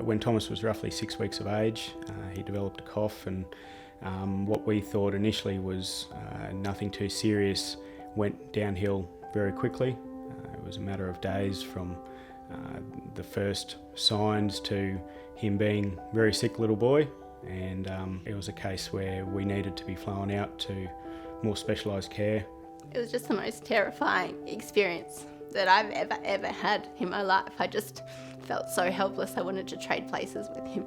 When Thomas was roughly 6 weeks of age, he developed a cough, and what we thought initially was nothing too serious went downhill very quickly. It was a matter of days from the first signs to him being a very sick little boy, and it was a case where we needed to be flown out to more specialised care. It was just the most terrifying experience that I've ever had in my life. I just felt so helpless. I wanted to trade places with him.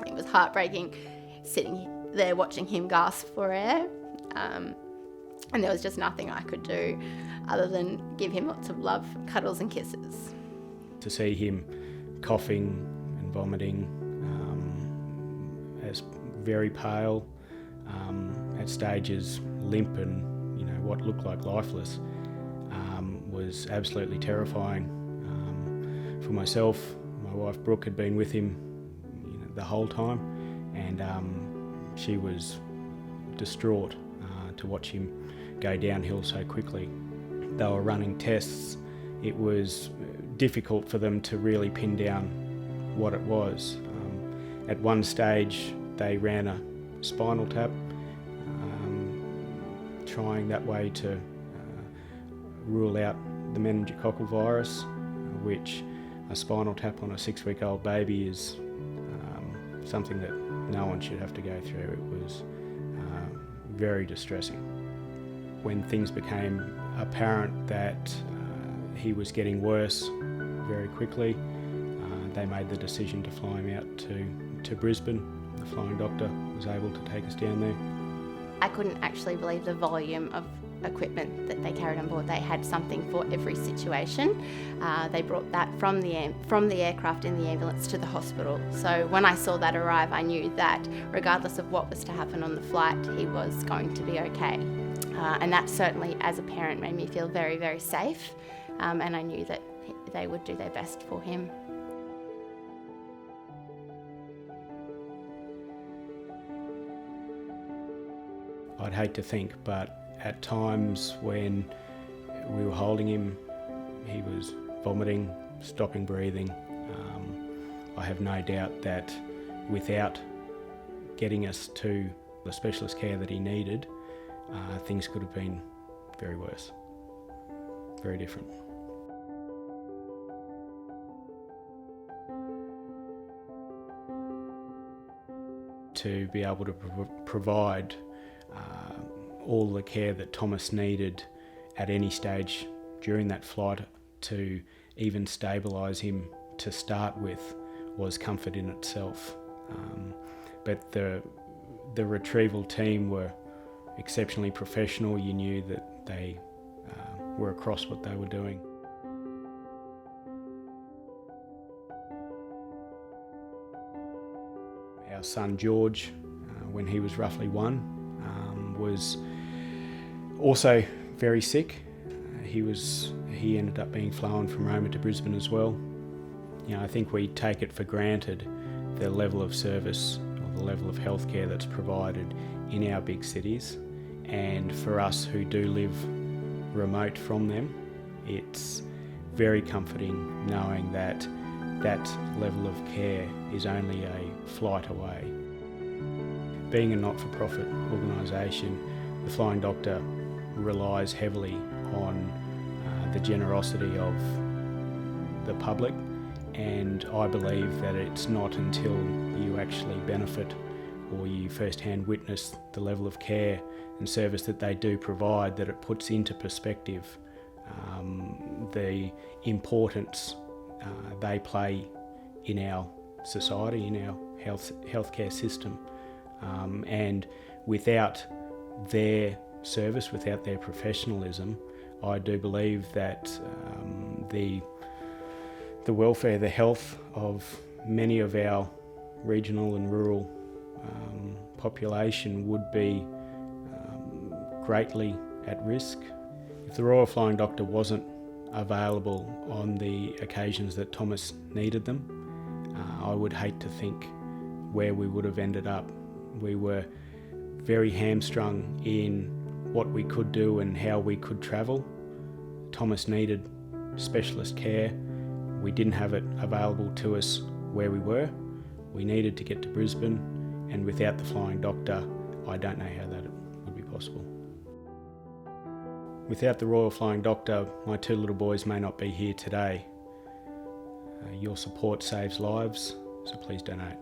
It was heartbreaking sitting there watching him gasp for air, and there was just nothing I could do other than give him lots of love, cuddles and kisses. To see him coughing and vomiting, as very pale, at stages limp and what looked like lifeless, was absolutely terrifying. For myself, my wife Brooke had been with him the whole time, and she was distraught to watch him go downhill so quickly. They were running tests. It was difficult for them to really pin down what it was. At one stage they ran a spinal tap, trying that way to rule out the meningococcal virus, which a spinal tap on a 6-week-old baby is something that no one should have to go through. It was very distressing. When things became apparent that he was getting worse very quickly, they made the decision to fly him out to Brisbane. The flying doctor was able to take us down there. I couldn't actually believe the volume of equipment that they carried on board. They had something for every situation. They brought that from the aircraft in the ambulance to the hospital. So when I saw that arrive, I knew that regardless of what was to happen on the flight, he was going to be okay. And that certainly, as a parent, made me feel very, very safe. And I knew that they would do their best for him. I'd hate to think, but at times when we were holding him, he was vomiting, stopping breathing. I have no doubt that without getting us to the specialist care that he needed, things could have been very worse, very different. To be able to provide all the care that Thomas needed at any stage during that flight, to even stabilise him to start with, was comfort in itself. But the retrieval team were exceptionally professional. You knew that they were across what they were doing. Our son George, when he was roughly 1, was also very sick. He ended up being flown from Roma to Brisbane as well. I think we take it for granted the level of service or the level of healthcare that's provided in our big cities, and for us who do live remote from them, it's very comforting knowing that that level of care is only a flight away. Being a not-for-profit organisation, the Flying Doctor relies heavily on the generosity of the public, and I believe that it's not until you actually benefit or you first-hand witness the level of care and service that they do provide that it puts into perspective the importance they play in our society, in our healthcare system. And without their service, without their professionalism, I do believe that the welfare, the health of many of our regional and rural population would be greatly at risk. If the Royal Flying Doctor wasn't available on the occasions that Thomas needed them, I would hate to think where we would have ended up. We were very hamstrung in what we could do and how we could travel. Thomas needed specialist care. We didn't have it available to us where we were. We needed to get to Brisbane, and without the flying doctor, I don't know how that would be possible. Without the Royal Flying Doctor, my two little boys may not be here today. Your support saves lives, so please donate.